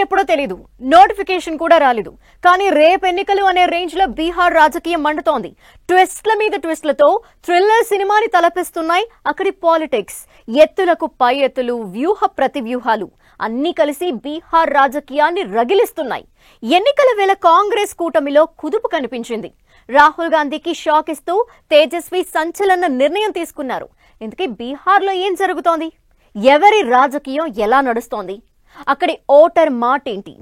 ఎప్పుడో తెలీదు, నోటిఫికేషన్ కూడా రాలేదు. కానీ రేపు ఎన్నికలు అనే రేంజ్ లో బీహార్ రాజకీయం మండుతోంది. ట్విస్ట్ల మీద ట్విస్ట్లతో థ్రిల్లర్ సినిమాని తలపిస్తున్నాయి అక్కడి పాలిటిక్స్. ఎత్తులకు పై ఎత్తులు, వ్యూహ ప్రతివ్యూహాలు అన్నీ కలిసి బీహార్ రాజకీయాన్ని రగిలిస్తున్నాయి. ఎన్నికల వేళ కాంగ్రెస్ కూటమిలో కుదుపు కనిపించింది. రాహుల్ గాంధీకి షాక్ ఇస్తూ తేజస్వి సంచలన నిర్ణయం తీసుకున్నారు. ఇంతకీ బీహార్లో ఏం జరుగుతోంది? ఎవరి రాజకీయం ఎలా నడుస్తోంది? అక్కడి ఓటర్ మాటేంటి?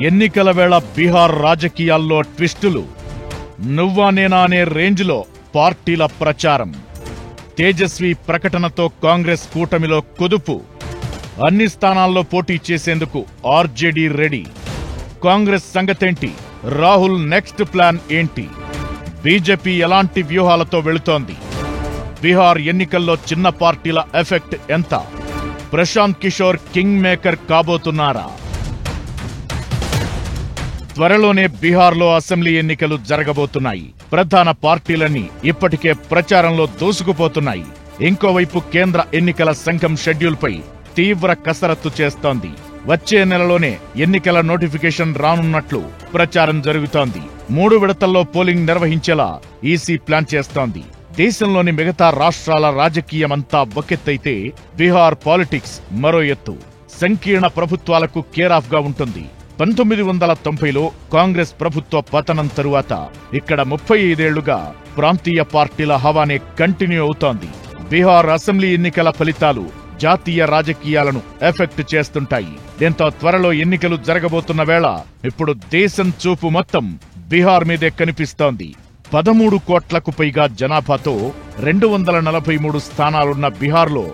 ఎన్నికల వేళ బీహార్ రాజకీయాల్లో ట్విస్టులు, నువ్వా నేనా అనే రేంజ్లో పార్టీల ప్రచారం. తేజస్వి ప్రకటనతో కాంగ్రెస్ కూటమిలో కుదుపు. అన్ని స్థానాల్లో పోటీ చేసేందుకు ఆర్జేడీ రెడీ. కాంగ్రెస్ సంగతేంటి? రాహుల్ నెక్స్ట్ ప్లాన్ ఏంటి? బీజేపీ ఎలాంటి వ్యూహాలతో వెళుతోంది? బీహార్ ఎన్నికల్లో చిన్న పార్టీల ఎఫెక్ట్ ఎంత? ప్రశాంత్ కిషోర్ కింగ్ మేకర్ కాబోతున్నారా? త్వరలోనే బీహార్లో అసెంబ్లీ ఎన్నికలు జరగబోతున్నాయి. ప్రధాన పార్టీలన్నీ ఇప్పటికే ప్రచారంలో దూసుకుపోతున్నాయి. ఇంకోవైపు కేంద్ర ఎన్నికల సంఘం షెడ్యూల్పై తీవ్ర కసరత్తు చేస్తోంది. వచ్చే నెలలోనే ఎన్నికల నోటిఫికేషన్ రానున్నట్లు ప్రచారం జరుగుతోంది. 3 విడతల్లో పోలింగ్ నిర్వహించేలా ఈసీ ప్లాన్ చేస్తోంది. దేశంలోని మిగతా రాష్ట్రాల రాజకీయమంతా ఒకెత్తైతే బీహార్ పాలిటిక్స్ మరో ఎత్తు. సంకీర్ణ ప్రభుత్వాలకు కేరాఫ్ గా ఉంటుంది. 1990లో కాంగ్రెస్ ప్రభుత్వ పతనం తరువాత ఇక్కడ 35 ఏళ్లుగా ప్రాంతీయ పార్టీల హవానే కంటిన్యూ అవుతోంది. బీహార్ అసెంబ్లీ ఎన్నికల ఫలితాలు జాతీయ రాజకీయాలను ఎఫెక్ట్ చేస్తుంటాయి. దీంతో త్వరలో ఎన్నికలు జరగబోతున్న వేళ ఇప్పుడు దేశం చూపు మొత్తం బీహార్ మీదే కనిపిస్తోంది. 13 కోట్లకు పైగా జనాభాతో 243 స్థానాలున్న బీహార్లో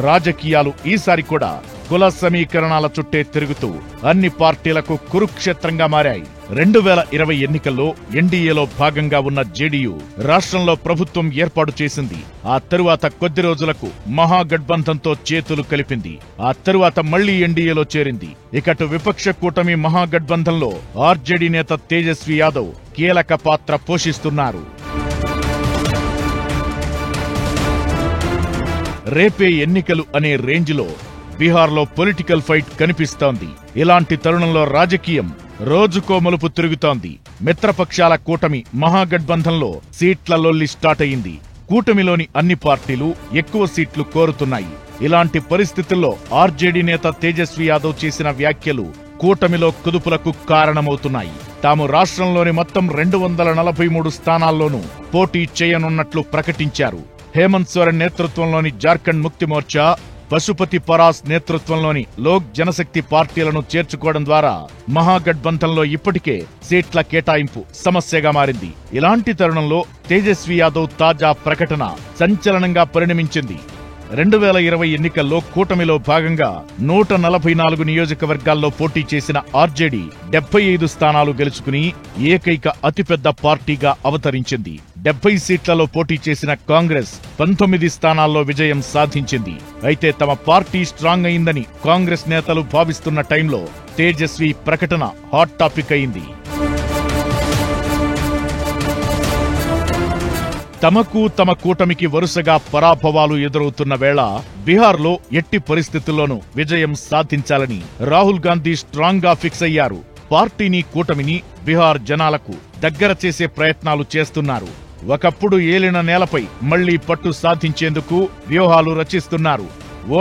రాజకీయాలు ఈసారి కూడా కుల సమీకరణాల చుట్టే తిరుగుతూ అన్ని పార్టీలకు కురుక్షేత్రంగా మారాయి. 2020 ఎన్నికల్లో ఎన్డీఏలో భాగంగా ఉన్న జేడీయూ రాష్ట్రంలో ప్రభుత్వం ఏర్పాటు చేసింది. ఆ తరువాత కొద్ది రోజులకు మహాగఠబంధన్తో చేతులు కలిపింది. ఆ తరువాత మళ్లీ ఎన్డీఏలో చేరింది. ఇకటు విపక్ష కూటమి మహాగఠబంధన్లో ఆర్జేడీ నేత తేజస్వి యాదవ్ కీలక పాత్ర పోషిస్తున్నారు. రేపే ఎన్నికలు అనే రేంజ్లో బీహార్లో పొలిటికల్ ఫైట్ కనిపిస్తోంది. ఇలాంటి తరుణంలో రాజకీయం రోజుకో మలుపు తిరుగుతోంది. మిత్రపక్షాల కూటమి మహాగఠబంధన్లో సీట్ల లొల్లి స్టార్ట్ అయింది. కూటమిలోని అన్ని పార్టీలు ఎక్కువ సీట్లు కోరుతున్నాయి. ఇలాంటి పరిస్థితుల్లో ఆర్జేడీ నేత తేజస్వి యాదవ్ చేసిన వ్యాఖ్యలు కూటమిలో కుదుపులకు కారణమవుతున్నాయి. తాము రాష్ట్రంలోని మొత్తం 243 స్థానాల్లోనూ పోటీ చేయనున్నట్లు ప్రకటించారు. హేమంత్ సోరెన్ నేతృత్వంలోని జార్ఖండ్ ముక్తి మోర్చా, పశుపతి పరాస్ నేతృత్వంలోని లోక్ జనశక్తి పార్టీలను చేర్చుకోవడం ద్వారా మహాగఠబంధన్లో ఇప్పటికే సీట్ల కేటాయింపు సమస్యగా మారింది. ఇలాంటి తరుణంలో తేజస్వి యాదవ్ తాజా ప్రకటన సంచలనంగా పరిణమించింది. 2020 ఎన్నికల్లో కూటమిలో భాగంగా 144 నియోజకవర్గాల్లో పోటీ చేసిన ఆర్జేడీ 75 స్థానాలు గెలుచుకుని ఏకైక అతిపెద్ద పార్టీగా అవతరించింది. 70 సీట్లలో పోటీ చేసిన కాంగ్రెస్ 19 స్థానాల్లో విజయం సాధించింది. అయితే తమ పార్టీ స్ట్రాంగ్ అయిందని కాంగ్రెస్ నేతలు భావిస్తున్న టైంలో తేజస్వి ప్రకటన హాట్ టాపిక్ అయింది. తమకు తమ కూటమికి వరుసగా పరాభవాలు ఎదురవుతున్న వేళ బీహార్లో ఎట్టి పరిస్థితుల్లోనూ విజయం సాధించాలని రాహుల్ గాంధీ స్ట్రాంగ్ గా ఫిక్స్ అయ్యారు. పార్టీని కూటమిని బీహార్ జనాలకు దగ్గర చేసే ప్రయత్నాలు చేస్తున్నారు. ఒకప్పుడు ఏలిన నేలపై మళ్లీ పట్టు సాధించేందుకు వ్యూహాలు రచిస్తున్నారు.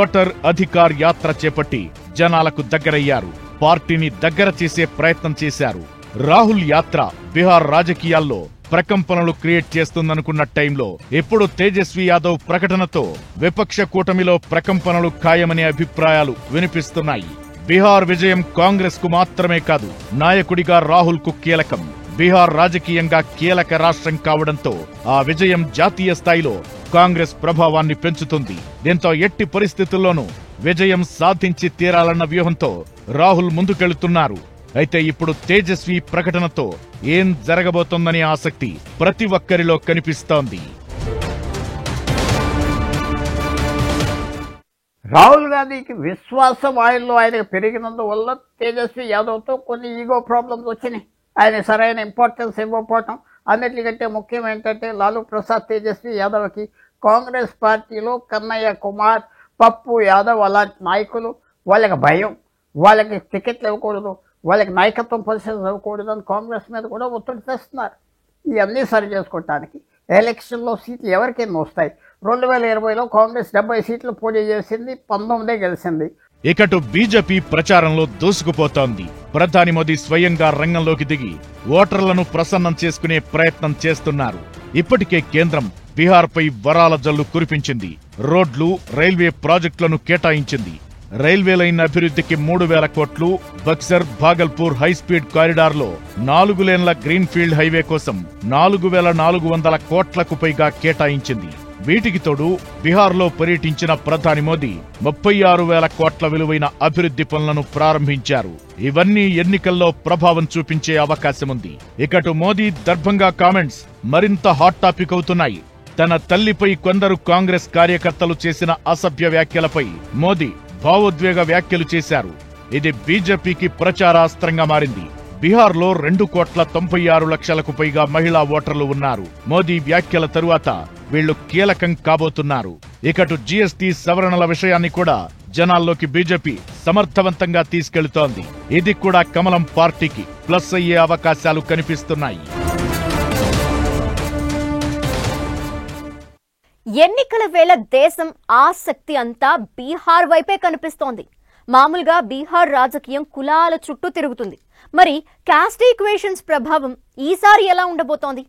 ఓటర్ అధికార్ యాత్ర చేపట్టి జనాలకు దగ్గరయ్యారు. పార్టీని దగ్గర చేసే ప్రయత్నం చేశారు. రాహుల్ యాత్ర బీహార్ రాజకీయాల్లో ప్రకంపనలు క్రియేట్ చేస్తుందనుకున్న టైంలో ఇప్పుడు తేజస్వి యాదవ్ ప్రకటనతో విపక్ష కూటమిలో ప్రకంపనలు ఖాయమనే అభిప్రాయాలు వినిపిస్తున్నాయి. బీహార్ విజయం కాంగ్రెస్ కు మాత్రమే కాదు, నాయకుడిగా రాహుల్ కు కీలకం. బీహార్ రాజకీయంగా కీలక రాష్ట్రం కావడంతో ఆ విజయం జాతీయ స్థాయిలో కాంగ్రెస్ ప్రభావాన్ని పెంచుతుంది. దీంతో ఎట్టి పరిస్థితుల్లోనూ విజయం సాధించి తీరాలన్న వ్యూహంతో రాహుల్ ముందుకెళ్తున్నారు. అయితే ఇప్పుడు తేజస్వి ప్రకటనతో ఏం జరగబోతోందనే ఆసక్తి ప్రతి ఒక్కరిలో కనిపిస్తోంది. రాహుల్ గాంధీకి విశ్వాసం ఆయనకు పెరిగినందువల్ల తేజస్వి యాదవ్తో కొన్ని ఈగో ప్రాబ్లమ్స్ వచ్చినాయి. ఆయన సరైన ఇంపార్టెన్స్ ఇవ్వకపోవటం, అన్నిటికంటే ముఖ్యం ఏంటంటే లాలూ ప్రసాద్ తేజస్వి యాదవ్కి కాంగ్రెస్ పార్టీలో కన్నయ్య కుమార్, పప్పు యాదవ్ అలాంటి నాయకులు, వాళ్ళకి భయం, వాళ్ళకి టికెట్లు ఇవ్వకూడదు, వాళ్ళకి నాయకత్వం పొజిషన్స్ ఇవ్వకూడదు అని కాంగ్రెస్ మీద కూడా ఒత్తిడి తెస్తున్నారు. ఇవన్నీ సరి చేసుకోవటానికి ఎలక్షన్లో సీట్లు ఎవరికైనా వస్తాయి. 2020లో కాంగ్రెస్ 70 సీట్లు పోటీ చేసింది, 19 గెలిచింది. ఇకటు బీజేపీ ప్రచారంలో దూసుకుపోతోంది. ప్రధాని మోదీ స్వయంగా రంగంలోకి దిగి ఓటర్లను ప్రసన్నం చేసుకునే ప్రయత్నం చేస్తున్నారు. ఇప్పటికే కేంద్రం బీహార్పై వరాల జల్లు కురిపించింది. రోడ్లు, రైల్వే ప్రాజెక్టులను కేటాయించింది. రైల్వే లైన్ అభివృద్ధికి 3,000 కోట్లు, బక్సర్ భాగల్పూర్ హైస్పీడ్ కారిడార్లో 4 లేన్ల గ్రీన్ఫీల్డ్ హైవే కోసం 4,400 కోట్లకు పైగా కేటాయించింది. వీటికి తోడు బీహార్లో పర్యటించిన ప్రధాని మోదీ 36,000 కోట్ల విలువైన అభివృద్ధి పనులను ప్రారంభించారు. ఇవన్నీ ఎన్నికల్లో ప్రభావం చూపించే అవకాశముంది. ఇకటు మోదీ దర్భంగా కామెంట్స్ మరింత హాట్ టాపిక్ అవుతున్నాయి. తన తల్లిపై కొందరు కాంగ్రెస్ కార్యకర్తలు చేసిన అసభ్య వ్యాఖ్యలపై మోదీ భావోద్వేగ వ్యాఖ్యలు చేశారు. ఇది బీజేపీకి ప్రచారాస్త్రంగా మారింది. బీహార్లో 2,96,00,000కు పైగా మహిళా ఓటర్లు ఉన్నారు. మోదీ వ్యాఖ్యల తరువాత వీళ్లు కీలకం కాబోతున్నారు. ఇకటు జీఎస్టీ సవరణల విషయాన్ని కూడా జనాల్లోకి బీజేపీ సమర్థవంతంగా తీసుకెళ్తోంది. ఇది కూడా కమలం పార్టీకి ప్లస్ అయ్యే అవకాశాలు కనిపిస్తున్నాయి. ఎన్నికల వేళ దేశం ఆసక్తి అంతా బీహార్ వైపే కనిపిస్తోంది. మామూలుగా బీహార్ రాజకీయం కులాల చుట్టూ తిరుగుతుంది. మరి కాస్ట్ ఈక్వేషన్స్ ప్రభావం ఈసారి ఎలా ఉండబోతోంది?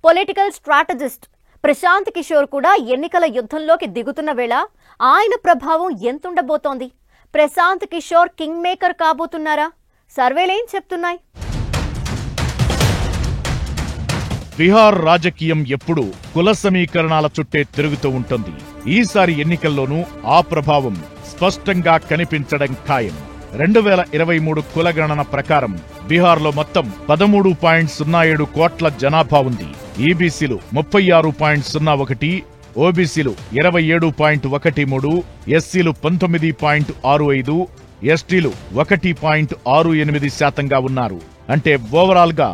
పొలిటికల్ స్ట్రాటజిస్ట్ ప్రశాంత్ కిషోర్ కూడా ఎన్నికల యుద్ధంలోకి దిగుతున్న వేళ ఆయన ప్రభావం ఎంతుండబోతోంది? ప్రశాంత్ కిషోర్ కింగ్ మేకర్ కాబోతున్నారా? సర్వేలేం చెప్తున్నాయి? బీహార్ రాజకీయం ఎప్పుడూ కుల సమీకరణాల చుట్టే తిరుగుతూ ఉంటుంది. ఈసారి ఎన్నికల్లోనూ ఆ ప్రభావం స్పష్టంగా కనిపించడం ఖాయం. 2023 కులగణన ప్రకారం బీహార్లో మొత్తం 13.07 కోట్ల జనాభా ఉంది. ఈబీసీలు 36.01, ఓబీసీలు 27.13, ఎస్సీలు 19.65, ఎస్టీలు 1.68% ఉన్నారు. అంటే ఓవరాల్ గా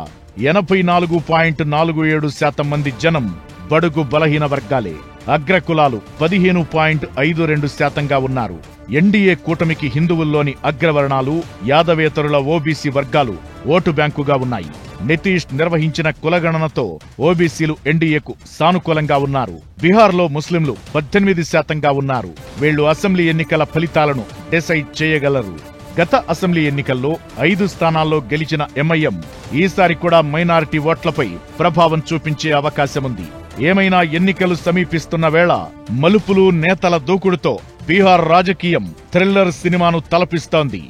84.47% మంది జనం బడుగు బలహీన వర్గాలే. అగ్రకులాలు 15.52% ఉన్నారు. ఎన్డీఏ కూటమికి హిందువుల్లోని అగ్రవర్ణాలు, యాదవేతరుల ఓబీసీ వర్గాలు ఓటు బ్యాంకుగా ఉన్నాయి. నితీష్ నిర్వహించిన కులగణనతో ఓబీసీలు ఎన్డీఏకు సానుకూలంగా ఉన్నారు. బీహార్లో ముస్లింలు 18% ఉన్నారు. వీళ్లు అసెంబ్లీ ఎన్నికల ఫలితాలను డిసైడ్ చేయగలరు. గత అసెంబ్లీ ఎన్నికల్లో 5 స్థానాల్లో గెలిచిన ఎంఐఎం ఈసారి కూడా మైనారిటీ ఓట్లపై ప్రభావం చూపించే అవకాశముంది. ఏమైనా ఎన్నికలు సమీపిస్తున్న వేళ మలుపులు, నేతల దూకుడుతో బీహార్ రాజకీయం థ్రిల్లర్ సినిమాను తలపిస్తోంది.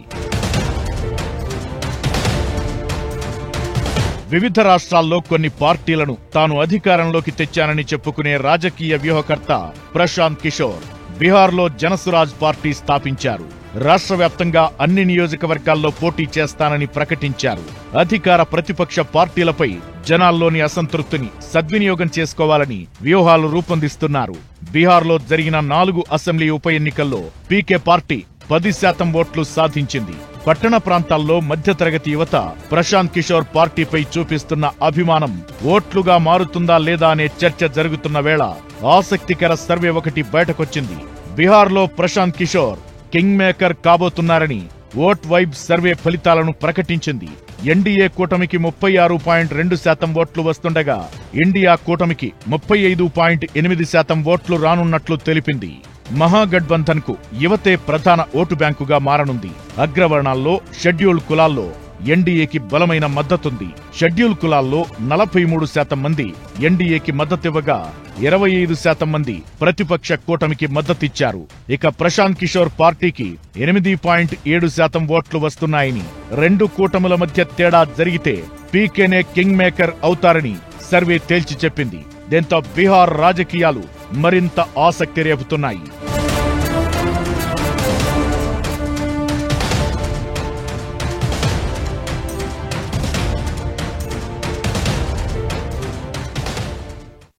వివిధ రాష్ట్రాల్లో కొన్ని పార్టీలను తాను అధికారంలోకి తెచ్చానని చెప్పుకునే రాజకీయ వ్యూహకర్త ప్రశాంత్ కిషోర్ బీహార్లో జనసురాజ్ పార్టీ స్థాపించారు. రాష్ట్ర వ్యాప్తంగా అన్ని నియోజకవర్గాల్లో పోటీ చేస్తానని ప్రకటించారు. అధికార ప్రతిపక్ష పార్టీలపై జనాల్లోని అసంతృప్తిని సద్వినియోగం చేసుకోవాలని వ్యూహాలు రూపొందిస్తున్నారు. బీహార్లో జరిగిన 4 అసెంబ్లీ ఉప ఎన్నికల్లో పీకే పార్టీ 10% ఓట్లు సాధించింది. పట్టణ ప్రాంతాల్లో మధ్యతరగతి యువత ప్రశాంత్ కిషోర్ పార్టీపై చూపిస్తున్న అభిమానం ఓట్లుగా మారుతుందా లేదా అనే చర్చ జరుగుతున్న వేళ ఆసక్తికర సర్వే ఒకటి బయటకొచ్చింది. బీహార్లో ప్రశాంత్ కిషోర్ కింగ్ మేకర్ కాబోతున్నారని ఓట్ వైబ్ సర్వే ఫలితాలను ప్రకటించింది. ఎన్డీఏ కూటమికి 36.2% ఓట్లు వస్తుండగా ఇండియా కూటమికి 35.8% ఓట్లు రానున్నట్లు తెలిపింది. మహాగఠబంధన్ కు యువతే ప్రధాన ఓటు బ్యాంకుగా మారనుంది. అగ్రవర్ణాల్లో, షెడ్యూల్డ్ కులాల్లో ఎన్డీఏకి బలమైన మద్దతుంది. షెడ్యూల్ కులాల్లో 43% మంది ఎన్డీఏకి మద్దతివ్వగా 25% మంది ప్రతిపక్ష కూటమికి మద్దతిచ్చారు. ఇక ప్రశాంత్ కిషోర్ పార్టీకి 8.7% ఓట్లు వస్తున్నాయని, 2 కూటముల మధ్య తేడా జరిగితే పీకేనే కింగ్ మేకర్ అవుతారని సర్వే తేల్చి చెప్పింది. దీంతో బీహార్ రాజకీయాలు మరింత ఆసక్తి రేపుతున్నాయి.